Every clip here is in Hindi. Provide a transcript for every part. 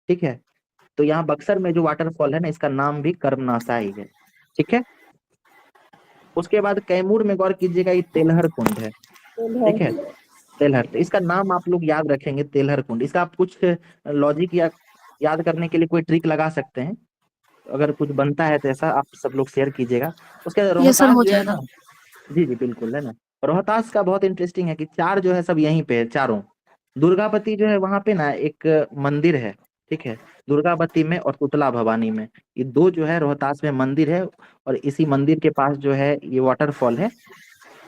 ठीक है। तो यहाँ बक्सर में जो वाटरफॉल है ना, इसका नाम भी कर्मनासा ही है। ठीक है। उसके बाद कैमूर में गौर कीजिएगा, ये तेलहर कुंड है। ठीक है। तेलहर, तो इसका नाम आप लोग याद रखेंगे, तेलहर कुंड। इसका आप कुछ लॉजिक या याद करने के लिए कोई ट्रिक लगा सकते हैं, अगर कुछ बनता है तो ऐसा आप सब लोग शेयर कीजिएगा। उसके बाद ये सर रोहतास हो जो है जाएगा। ना, जी जी बिल्कुल है ना। रोहतास का बहुत इंटरेस्टिंग है कि चार जो है सब यहीं पे है, चारों। दुर्गावती जो है वहां पे ना एक मंदिर है। ठीक है। दुर्गावती में और तुतला भवानी में, ये दो जो है रोहतास में मंदिर है। और इसी मंदिर के पास जो है ये वाटरफॉल है।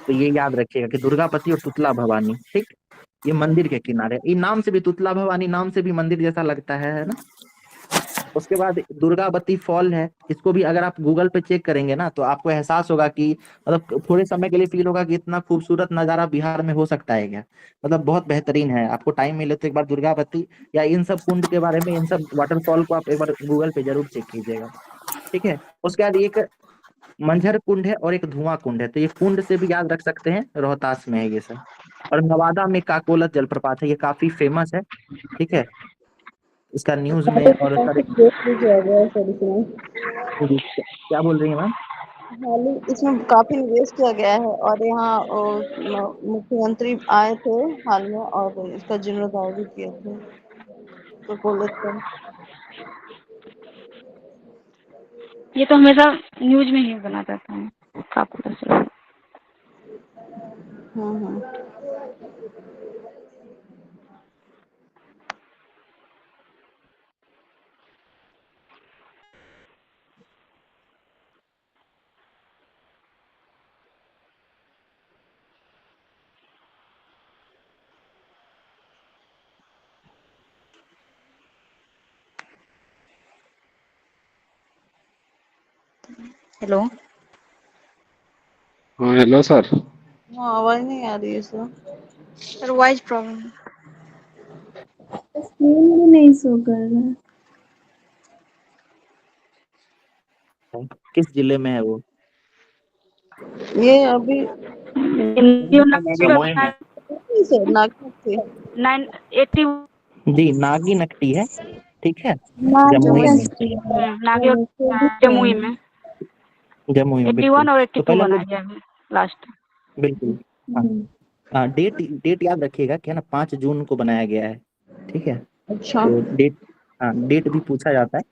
तो ये याद रखिएगा कि दुर्गावती और तुतला भवानी, ठीक, ये मंदिर के किनारे। ये नाम से भी, तुतला भवानी नाम से भी मंदिर जैसा लगता है ना। उसके बाद दुर्गावती फॉल है। इसको भी अगर आप गूगल पे चेक करेंगे ना, तो आपको एहसास होगा कि मतलब थोड़े समय के लिए फील होगा कि इतना खूबसूरत नज़ारा बिहार में हो सकता है क्या। मतलब बहुत बेहतरीन है। आपको टाइम मिले तो एक बार दुर्गावती या इन सब कुंड के बारे में, इन सब वाटरफॉल को आप एक बार गूगल पे जरूर चेक कीजिएगा। ठीक है। उसके बाद एक मंझर कुंड है और एक धुआं कुंड है। तो ये कुंड से भी याद रख सकते हैं, रोहतास में है ये सब। और नवादा में काकोलत जलप्रपात है, ये काफी फेमस है। ठीक है। इसका न्यूज में और सारे, क्या बोल रही है मैम? हाल ही इसमें काफी निवेश किया गया है और यहाँ मुख्यमंत्री आए थे हाल में और इसका जीर्णोद्धार भी किए थे, तो बोले थे। ये तो हमेशा न्यूज में ही बना रहता है, आपको पता चला। हम्म। हेलो। हाँ हेलो सर। हाँ, आवाज नहीं आ रही है sir. Sir voice problem. Screen भी नहीं शो कर रहा है। किस जिले में है वो? ये अभी जमुई में। सर नागपुर से 980। जी, नागी नकटी है। ठीक है। नागी जमुई में। नकटी है। नागे जमुई में जमुई में 81 बिल्कुल। और तो 82 पहले हम बना लोग, गया है लास्ट। बिल्कुल, हाँ हाँ, डेट डेट याद रखिएगा कि है ना, 5 जून को बनाया गया है। ठीक है। अच्छा। तो डेट, हाँ डेट भी पूछा जाता है।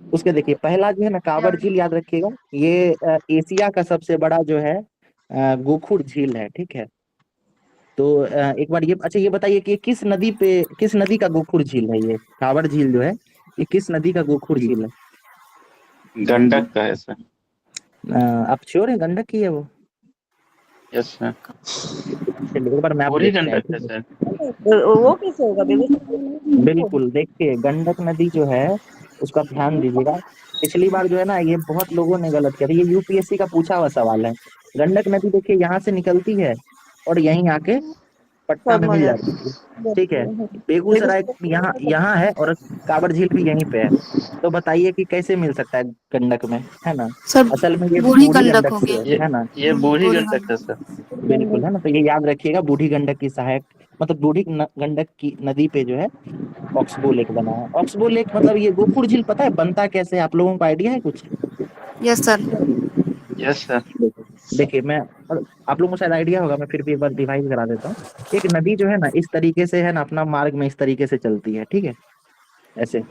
उसके देखिए, पहला जो है ना कांवर झील याद रखिएगा। ये एशिया का सबसे बड़ा जो है गोखुर झील है। ठीक है। तो एक बार ये, अच्छा ये बताइए कि किस नदी पे, किस नदी का गोखुर झील है? ये कांवर झील जो है, ये किस नदी का गोखुर झील है? गंडक का है सर। आप श्योर है गंडक की है वो? Yes sir. चलिए एक बार मैप पूरी देखते हैं, गंडक है ठीक है। सर। वो कैसे होगा बेगूसराय में? बिल्कुल, देखिए गंडक नदी जो है उसका ध्यान दीजिएगा। पिछली बार जो है ना, ये बहुत लोगों ने गलत किया था। ये यूपीएससी का पूछा हुआ सवाल है। गंडक नदी देखिए यहाँ से निकलती है और यहीं आके पटना में मिल जाती है। ठीक है। बेगूसराय यहाँ यहाँ है और कांवर झील भी यहीं पे है। तो बताइए कि कैसे मिल सकता है गंडक में, है ना। सर असल में ये बूढ़ी बूढ़ी गंडक गंडक हो की गया। ये है ना। ये बूढ़ी बूढ़ी गंडक है गंडक। सर। बिल्कुल है ना। तो ये याद रखिएगा, बूढ़ी गंडक की सहायक, मतलब बूढ़ी गंडक की नदी पे जो है ऑक्सबो लेक बना है। ऑक्सबो लेक मतलब, ये गोपुर झील पता है बनता कैसे है? आप लोगों को आइडिया है कुछ? Yes sir. Yes sir. देखिए मैं, और आप लोगों को शायद आइडिया होगा, मैं फिर भी एक बार रिवाइज करा देता हूँ। एक नदी जो है ना, इस तरीके से है ना, अपना मार्ग में इस तरीके से चलती है। ठीक है। ऐसे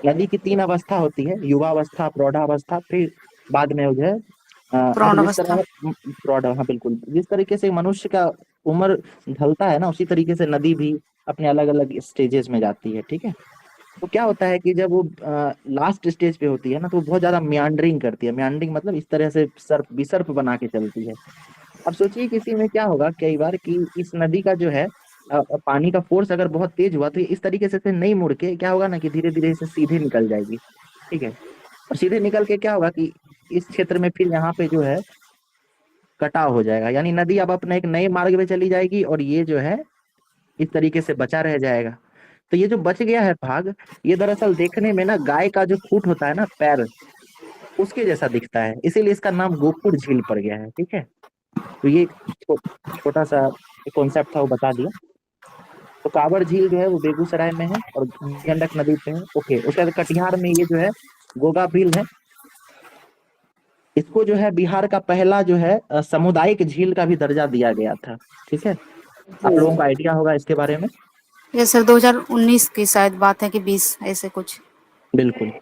नदी की 3 अवस्था होती है, युवावस्था, प्रौढ़ावस्था, फिर बाद में वो जो है प्रौढ़ मतलब जिस अवस्था। तरह प्रौढ़, हाँ बिल्कुल, जिस तरीके से मनुष्य का उम्र ढलता है ना, उसी तरीके से नदी भी अपने अलग अलग स्टेजेस में जाती है। ठीक है। तो क्या होता है कि जब वो लास्ट स्टेज पे होती है ना, तो वो बहुत ज्यादा मियांडरिंग करती है। मियांडरिंग मतलब इस तरह से सर्प विसर्प बना के चलती है। अब सोचिए किसी में क्या होगा कई बार कि इस नदी का जो है पानी का फोर्स अगर बहुत तेज हुआ, तो ये इस तरीके से नहीं मुड़ के क्या होगा ना, कि धीरे धीरे इसे सीधे निकल जाएगी। ठीक है। और सीधे निकल के क्या होगा कि इस क्षेत्र में फिर यहाँ पे जो है कटाव हो जाएगा, यानी नदी अब अपने एक नए मार्ग पे चली जाएगी और ये जो है इस तरीके से बचा रह जाएगा। तो ये जो बच गया है भाग, ये दरअसल देखने में ना गाय का जो खूंट होता है ना, पैर, उसके जैसा दिखता है। इसीलिए इसका नाम गोपुर झील पड़ गया है। ठीक है। तो ये छोटा सा कॉन्सेप्ट था, वो बता दिया। तो कांवड़ झील जो है वो बेगूसराय में है और गंडक नदी पे है। ओके, उसके बाद कटिहार में ये जो है गोगा झील है। इसको जो है बिहार का पहला जो है सामुदायिक झील का भी दर्जा दिया गया था। ठीक है, आप लोगों को आइडिया होगा इसके बारे में। ये सर 2019 की शायद बात है कि 20 ऐसे कुछ। बिल्कुल।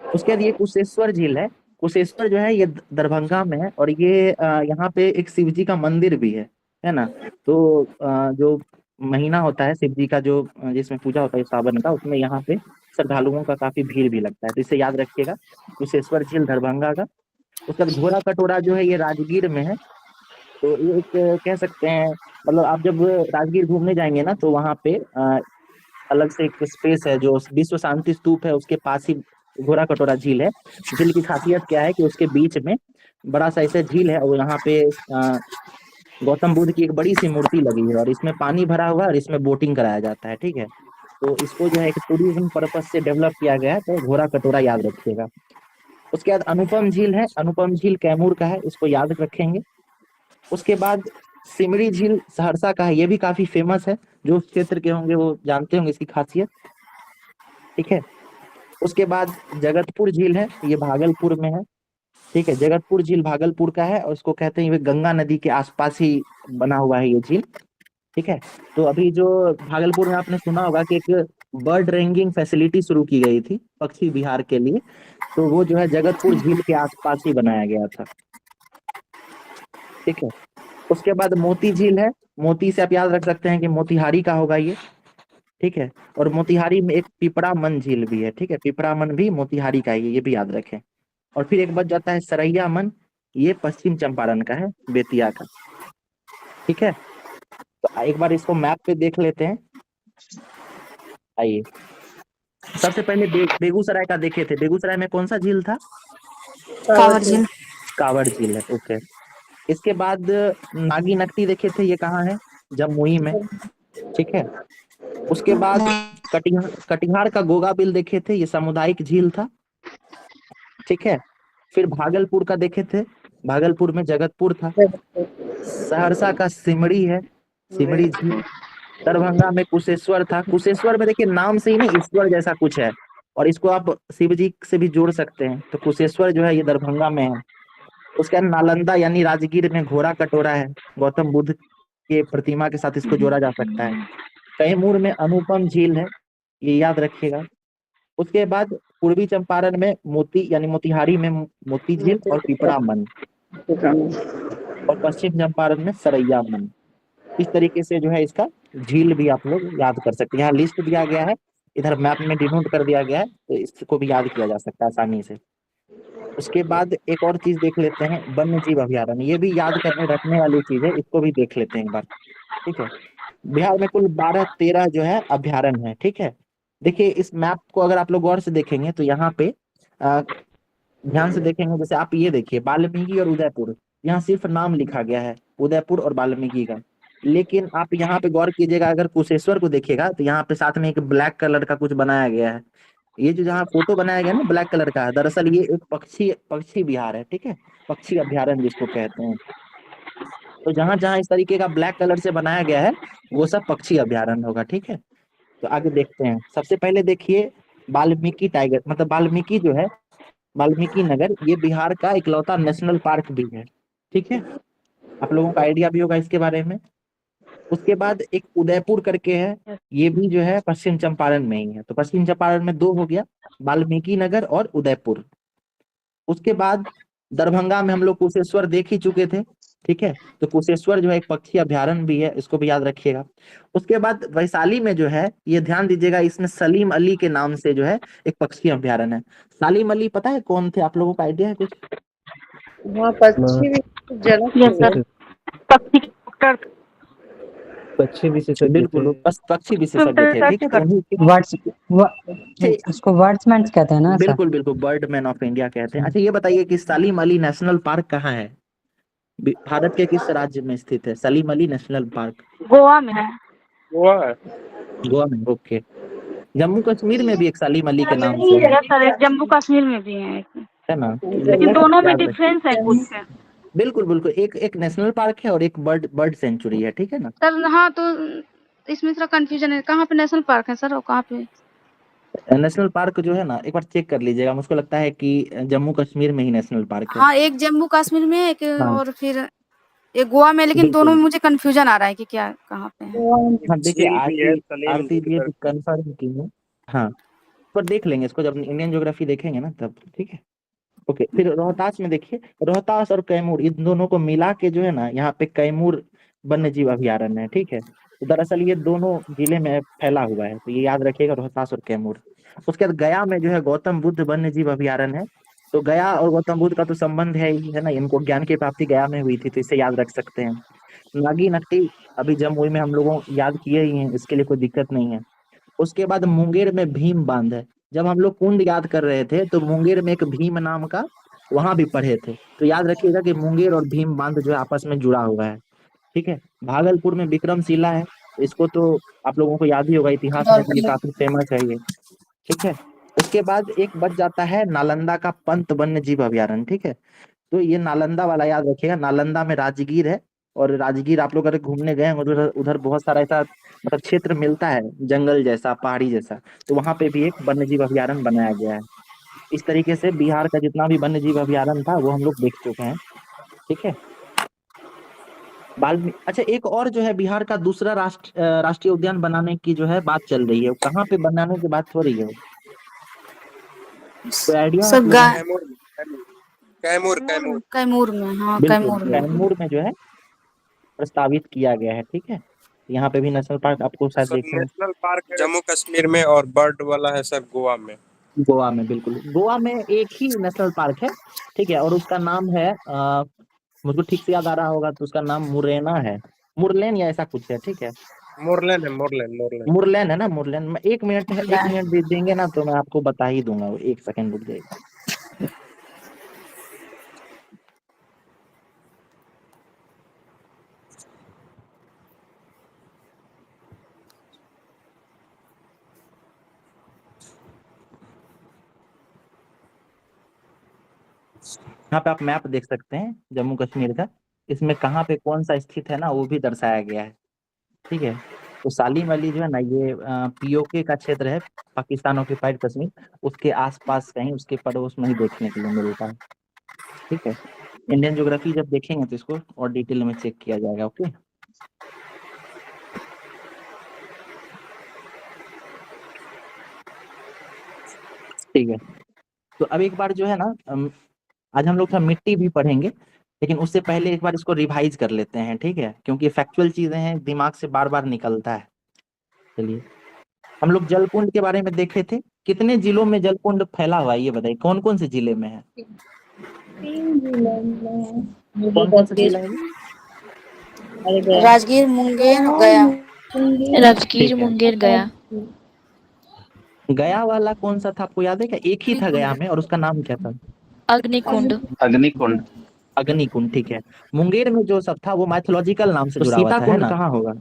उसके बाद ये कुशेश्वर झील है। कुशेश्वर जो है ये दरभंगा में है और ये यहाँ पे एक शिव जी का मंदिर भी है ना। तो जो महीना होता है शिव जी का जो जिसमें पूजा होता है सावन का, उसमें यहाँ पे श्रद्धालुओं का काफी भीड़ भी लगता है, तो इसे याद रखिएगा। कुशेश्वर झील दरभंगा का। उसके बाद घोड़ा कटोरा जो है ये राजगीर में है। तो ये एक कह सकते हैं, मतलब आप जब राजगीर घूमने जाएंगे ना तो वहाँ पे अलग से एक स्पेस है जो विश्व शांति स्तूप है, उसके पास ही घोड़ा कटोरा झील है। झील की खासियत क्या है कि उसके बीच में बड़ा सा ऐसा झील है और यहाँ पे गौतम बुद्ध की एक बड़ी सी मूर्ति लगी है और इसमें पानी भरा हुआ है और इसमें बोटिंग कराया जाता है। ठीक है, तो इसको जो है एक टूरिज्म पर्पज से डेवलप किया गया है, तो घोड़ा कटोरा याद रखिएगा। उसके बाद अनुपम झील है। अनुपम झील कैमूर का है, इसको याद रखेंगे। उसके बाद सिमरी झील सहरसा का है, ये भी काफी फेमस है, जो क्षेत्र के होंगे वो जानते होंगे इसकी खासियत। ठीक है, उसके बाद जगतपुर झील है, ये भागलपुर में है। ठीक है, जगतपुर झील भागलपुर का है और उसको कहते हैं ये गंगा नदी के आसपास ही बना हुआ है ये झील। ठीक है, तो अभी जो भागलपुर में आपने सुना होगा कि एक बर्ड रेंजिंग फैसिलिटी शुरू की गई थी पक्षी विहार के लिए, तो वो जो है जगतपुर झील के आसपास ही बनाया गया था। ठीक है, उसके बाद मोती झील है। मोती से आप याद रख सकते हैं कि मोतिहारी का होगा ये। ठीक है, और मोतिहारी में एक पिपरामन झील भी है। ठीक है, पिपरामन भी मोतिहारी का ही है, ये भी याद रखें। और फिर एक बच जाता है सरैया मन, ये पश्चिम चंपारण का है, बेतिया का। ठीक है, तो एक बार इसको मैप पे देख लेते हैं। आइए, सबसे पहले बेगूसराय का देखे थे। बेगूसराय में कौन सा झील था? कांवड़ झील। कांवड़ झील है। ओके, इसके बाद नागी नकटी देखे थे, ये कहाँ है? जमुई में। ठीक है, उसके बाद कटिहार का गोगा बिल देखे थे, ये सामुदायिक झील था। ठीक है, फिर भागलपुर का देखे थे, भागलपुर में जगतपुर था। सहरसा का सिमरी है, सिमरी झील। दरभंगा में कुशेश्वर था। कुशेश्वर में देखिए नाम से ही ना ईश्वर जैसा कुछ है और इसको आप शिव जी से भी जोड़ सकते हैं, तो कुशेश्वर जो है ये दरभंगा में है। उसके बाद नालंदा यानी राजगीर में घोड़ा कटोरा है, गौतम बुद्ध के प्रतिमा के साथ इसको जोड़ा जा सकता है। कैमूर में अनुपम झील है, ये याद रखिएगा। उसके बाद पूर्वी चंपारण में मोती यानी मोतिहारी में मोती झील और पिपरामन, और पश्चिम चंपारण में सरैया मन। इस तरीके से जो है इसका झील भी आप लोग याद कर सकते हैं। यहाँ लिस्ट दिया गया है, इधर मैप में डिनोट कर दिया गया है, तो इसको भी याद किया जा सकता है आसानी से। उसके बाद एक और चीज देख लेते हैं, वन्य जीव अभ्यारण्य। ये भी याद करने रखने वाली चीज है, इसको भी देख लेते हैं एक बार। ठीक है, बिहार में कुल 12-13 जो है अभ्यारण्य है। ठीक है, देखिए इस मैप को अगर आप लोग गौर से देखेंगे तो यहाँ पे ध्यान से देखेंगे, जैसे आप ये देखिए वाल्मीकि और उदयपुर, यहाँ सिर्फ नाम लिखा गया है उदयपुर और वाल्मीकि का। लेकिन आप यहाँ पे गौर कीजिएगा, अगर कुशेश्वर को देखिएगा तो यहाँ पे साथ में एक ब्लैक कलर का कुछ बनाया गया है। ये जो जहाँ फोटो बनाया गया है ना ब्लैक कलर का, दरअसल ये एक पक्षी विहार है। ठीक है, पक्षी अभ्यारण्य जिसको कहते हैं। तो जहां जहां इस तरीके का ब्लैक कलर से बनाया गया है वो सब पक्षी अभ्यारण्य होगा। ठीक है, तो आगे देखते हैं। सबसे पहले देखिए वाल्मीकि टाइगर, मतलब वाल्मीकि जो है, वाल्मीकि नगर, ये बिहार का इकलौता नेशनल पार्क भी है। ठीक है, आप लोगों का आइडिया भी होगा इसके बारे में। उसके बाद एक उदयपुर करके है, ये भी जो है पश्चिम चंपारण में ही है। तो पश्चिम चंपारण में 2 हो गया, वाल्मीकि नगर और उदयपुर। उसके बाद दरभंगा में हम लोग कुशेश्वर देख ही चुके थे। ठीक है, तो कुशेश्वर जो है एक पक्षी अभ्यारण्य भी है, इसको भी याद रखिएगा। उसके बाद वैशाली में जो है, ये ध्यान दीजिएगा, इसमें सलीम अली के नाम से जो है एक पक्षी अभ्यारण्य है। सलीम अली पता है कौन थे? आप लोगों का आइडिया है कुछ? वहाँ पक्षी जनक यस सर, पक्षी के डॉक्टर थे। पक्षी विशेषज्ञ बिल्कुल, थे। बस पक्षी विशेषज्ञ थे। ठीक है, उन्हीं के- वर्ड्स थे। उसको वर्ड्समैन कहते हैं ना सर? बिल्कुल बिल्कुल, बर्डमैन ऑफ इंडिया कहते हैं। अच्छा ये बताइए कि सलीम अली नेशनल पार्क कहाँ है? भारत के किस राज्य में स्थित है सलीम अली नेशनल पार्क? गोवा में है। गोवा में। ओके, जम्मू कश्मीर में भी एक सलीम अली के नाम से है, यस सर, एक जम्मू कश्मीर में भी है एक। है ना? लेकिन दोनों में याद रखिए। डिफरेंस है कुछ। बिल्कुल बिल्कुल, एक नेशनल पार्क है और एक बर्ड सेंचुरी है। ठीक है ना? सर हाँ, तो इसमें थोड़ा कंफ्यूजन है, कहाँ पे नेशनल पार्क है सर और कहाँ पे? नेशनल पार्क जो है ना, एक बार चेक कर लीजिएगा, मुझको लगता है कि जम्मू कश्मीर में ही नेशनल पार्क है। हाँ, एक जम्मू कश्मीर में एक हाँ और फिर एक गोवा में, लेकिन दोनों बिल्कुल। में मुझे कंफ्यूजन आ रहा है कि क्या कहाँ पे है। हाँ देखिए, झील भी है, आरती सलीम आरती झील ये करके। कंफर्म की है। हाँ, पर देख लेंगे इसको जब इंडियन ज्योग्राफी देखेंगे ना तब, ठीक है। ओके, फिर रोहतास में देखिए, रोहतास और कैमूर इन दोनों को मिला के जो है ना, यहाँ पे कैमूर वन्य जीव अभयारण्य है, ठीक है। तो दरअसल ये दोनों जिले में फैला हुआ है, तो ये याद रखिएगा, रोहतास और कैमूर। उसके बाद गया में जो है गौतम बुद्ध वन्य जीव अभयारण्य है। तो गया और गौतम बुद्ध का तो संबंध है ही, है ना, इनको ज्ञान की प्राप्ति गया में हुई थी, तो इसे याद रख सकते हैं। नागी नक्टी अभी जमुई में हम लोगों याद किए ही हैं, इसके लिए कोई दिक्कत नहीं है। उसके बाद मुंगेर में भीम बांध है। जब हम लोग कुंड याद कर रहे थे तो मुंगेर में एक भीम नाम का वहां भी पढ़े थे, तो याद रखिएगा कि मुंगेर और भीम बांध जो है आपस में जुड़ा हुआ है, ठीक है। भागलपुर में विक्रमशिला है, इसको तो आप लोगों को याद ही होगा, इतिहास में भी ये काफी फेमस है ये, ठीक है। उसके बाद एक बच जाता है नालंदा का पंत वन्य जीव अभयारण्य, ठीक है। तो ये नालंदा वाला याद रखिएगा, नालंदा में राजगीर है, और राजगीर आप लोग अगर घूमने गए हैं उधर उधर बहुत सारा ऐसा मतलब क्षेत्र मिलता है, जंगल जैसा, पहाड़ी जैसा, तो वहां पे भी एक वन्य जीव अभयारण्य बनाया गया है। इस तरीके से बिहार का जितना भी वन्य जीव अभयारण्य था वो हम लोग देख चुके हैं, ठीक है। अच्छा, एक और जो है बिहार का दूसरा राष्ट्रीय उद्यान बनाने की जो है बात चल रही है, वो कहाँ पे बनाने की बात हो रही है, कोई आइडिया है सर आप लोगों को? कैमूर कैमूर कैमूर कैमूर में, हाँ बिल्कुल, कैमूर में। कैमूर में जो है प्रस्तावित किया गया है, ठीक है। यहाँ पे भी नेशनल पार्क आपको शायद सर देखने नेशनल पार्क जम्मू कश्मीर में और बर्ड वाला है सर गोवा में। गोवा में, बिल्कुल गोवा में एक ही नेशनल पार्क है, ठीक है, और उसका नाम है मुझको ठीक से याद आ रहा होगा तो उसका नाम मुरैना है, मुरलेन या ऐसा कुछ है, ठीक है। मोरलेन है, मोरलेन। मुरलेन है ना, मुरलेन में 1 मिनट है, 1 मिनट दे देंगे ना तो मैं आपको बता ही दूंगा, वो 1 सेकंड रुक जाएगा। यहाँ पे आप मैप देख सकते हैं जम्मू कश्मीर का, इसमें कहाँ पे कौन सा स्थित है ना वो भी दर्शाया गया है, ठीक है। तो सालिम अली जो है ना, ये पीओके का क्षेत्र है, पाकिस्तान ऑक्यूपाइड कश्मीर, उसके आसपास कहीं उसके पड़ोस में ही देखने के लिए मिलता है, ठीक है। इंडियन ज्योग्राफी जब देखेंगे तो इसको और डिटेल में चेक किया जाएगा, ओके। ठीक है, तो अब एक बार जो है ना, आज हम लोग थोड़ा मिट्टी भी पढ़ेंगे, लेकिन उससे पहले एक बार इसको रिवाइज कर लेते हैं, ठीक है, क्योंकि फैक्चुअल चीजें हैं, दिमाग से बार बार निकलता है। चलिए, हम लोग जलकुंड के बारे में देखे थे, कितने जिलों में जलकुंड फैला हुआ है ये बताइए, कौन कौन से जिले में है? 3 जिले में कौन कौन से जिला है? राजगीर, मुंगेर, गया। राजगीर, ठीक है। मुंगेर, गया। गया वाला कौन सा था आपको याद है क्या? एक ही था गया में, और उसका नाम क्या था? अग्निकुंड। अग्निकुंड। अग्निकुंड, ठीक है। मुंगेर में जो सब था वो माइथोलॉजिकल नाम से जुड़ा हुआ था, है ना? कहाँ होगा?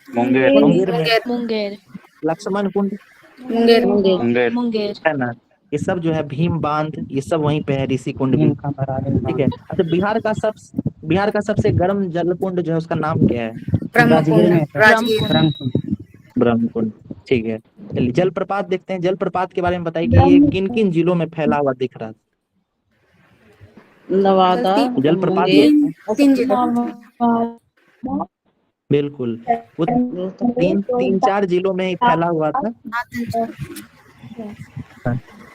मुंगेर। मुंगेर में मुंगेर। लक्ष्मण कुंड, मुंगेर मुंगेर। मुंगेर। है ना? ये सब जो है भीम बांध, ये सब वहीं पे है, ऋषि कुंड भी, ठीक है। अच्छा, बिहार का सबसे गर्म जल कुंड जो है उसका नाम क्या है? ब्रह्मकुंड, राजगीर। ब्रह्मकुंड, ठीक है। चलिए जलप्रपात देखते हैं, जलप्रपात के बारे में बताइए कि ये किन किन जिलों में फैला हुआ दिख रहा है? नवादा, जलप्रपात मुंगेर, तीन जिलों। बिल्कुल, वो तीन चार जिलों में ही फैला हुआ था,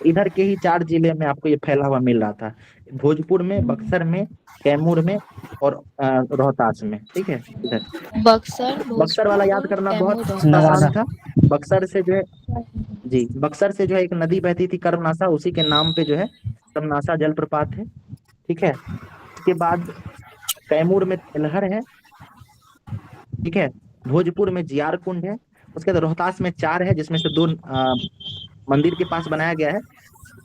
इधर के ही 4 जिले में आपको ये फैला हुआ मिल रहा था, भोजपुर में, बक्सर में, कैमूर में और रोहतास में, ठीक है। इधर बक्सर वाला याद करना बहुत आसान था। बक्सर से जो है, जी, बक्सर से जो है एक नदी बहती थी कर्मनासा, उसी के नाम पे जो है कर्मनासा जलप्रपात है, ठीक है। इसके बाद कैमूर में तिलहर है, ठीक है। भोजपुर में जियार कुंड है। उसके बाद रोहतास में 4 है, जिसमें से 2 मंदिर के पास बनाया गया है,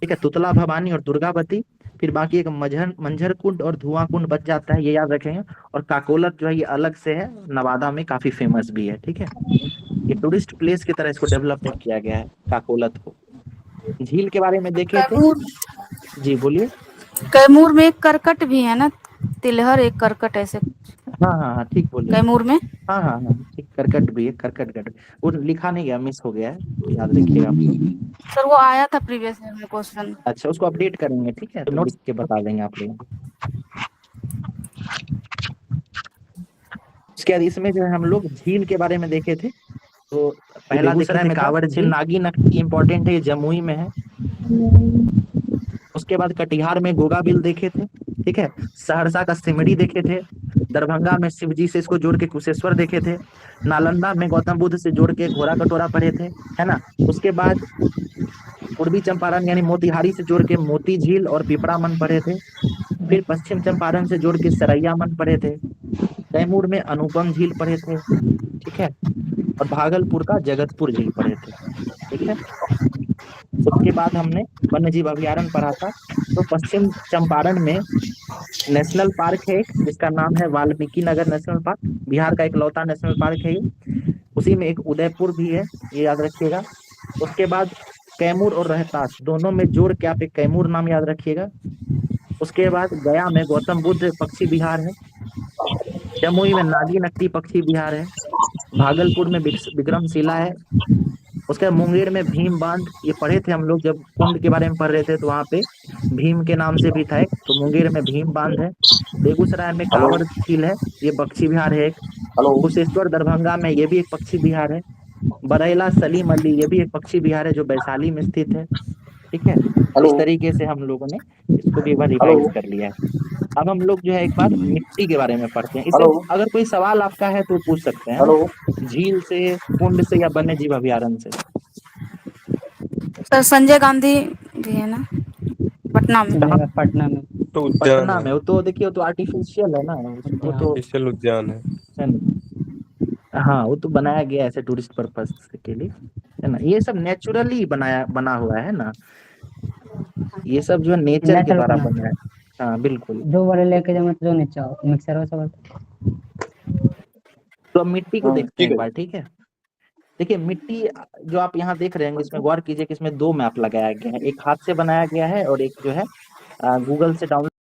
ठीक है, तुतला भवानी और दुर्गावती। फिर बाकी एक मंझर कुंड और धुआं कुंड बच जाता है, ये याद रखेंगे। और काकोलत जो है ये अलग से है, नवादा में काफी फेमस भी है, ठीक है। ये टूरिस्ट प्लेस की तरह इसको डेवलप किया गया है काकोलत को। झील के बारे में देखे थे, जी बोलिए। कैमूर में एक करकट भी है ना, तिलहर एक करकट ऐसे। हाँ हाँ हाँ, ठीक बोलिए। कैमूर में। हाँ हाँ हाँ, ठीक, करकट भी है, करकटगढ़। वो लिखा नहीं गया, मिस हो गया है, तो याद रखिएगा आप। सर वो आया था प्रीवियस ईयर में क्वेश्चन। अच्छा, उसको अपडेट करेंगे, ठीक है, तो नोट्स के बता देंगे आप लोग। उसके बाद इसमें जो है हम लोग झील के बारे में देखे थे। तो पहला बेगूसराय में कांवड़ झील, नागी नकटी इंपॉर्टेंट है, ये जमुई में है। उसके बाद कटिहार में गोगाबिल देखे थे, ठीक है। सहरसा का सिमड़ी देखे थे। दरभंगा में शिवजी से इसको जोड़ के कुशेश्वर देखे थे। नालंदा में गौतम बुद्ध से जोड़ के घोड़ा कटोरा पढ़े थे, है ना। उसके बाद पूर्वी चंपारण यानी मोतिहारी से जोड़ के मोती झील और पिपरा मन पढ़े थे। फिर पश्चिम चंपारण से जोड़ के सरैया मन पढ़े थे। कैमूर में अनुपम झील पढ़े थे, ठीक है। और भागलपुर का जगतपुर झील पढ़े थे, ठीक है। उसके बाद हमने वन्य जीव अभयारण्य पढ़ा था। तो पश्चिम चंपारण में नेशनल पार्क है एक, जिसका नाम है वाल्मीकि नगर नेशनल पार्क, बिहार का इकलौता नेशनल पार्क है ये। उसी में एक उदयपुर भी है, ये याद रखिएगा। उसके बाद कैमूर और रोहतास दोनों में जोड़ के आप एक कैमूर नाम याद रखिएगा। उसके बाद गया में गौतम बुद्ध पक्षी विहार है। जमुई में नागी नकटी पक्षी विहार है। भागलपुर में विक्रमशिला है। उसके बाद मुंगेर में भीम बांध, ये पढ़े थे हम लोग जब कुंड के बारे में पढ़ रहे थे, तो वहां पे भीम के नाम से भी था एक, तो मुंगेर में भीम बांध है। बेगूसराय में कांवड़ झील है, ये पक्षी विहार है एक। कुशेश्वर दरभंगा में ये भी एक पक्षी विहार है। बरैला सलीम अली ये भी एक पक्षी विहार है जो वैशाली में स्थित है, ठीक है। इस तरीके से हम लोगों ने इसको भी एक बार रिवाइज कर लिया है। अब हम लोग जो है एक बार मिट्टी के बारे में पढ़ते हैं। इसे अगर कोई सवाल आपका है तो पूछ सकते हैं, झील से, कुंड से या वन्य जीव अभयारण्य से। सर संजय गांधी भी है ना पटना में? पटना में। तो उद्यान पटना है, में, वो तो देखिए वो तो आर्टिफिशियल है ना, उसको तो आर्टिफिशियल उद्यान है। है ना। हाँ, वो तो बनाया गया ऐसे टूरिस्ट पर्पस के लिए, है ना। ये सब नेचुरली बना हुआ है ना, ये सब जो नेचर के द्वारा बना है। हाँ बिल्कुल। जो बड़े लेके जाओ जो नीचे मिक्सर हो सब। तो अब मिट्टी को देखते हैं एक बार, ठीक है। देखिए मिट्टी जो आप यहाँ देख रहे हैं, इसमें गौर कीजिए कि इसमें दो मैप लगाया गया है, एक हाथ से बनाया गया है और एक जो है गूगल से डाउनलोड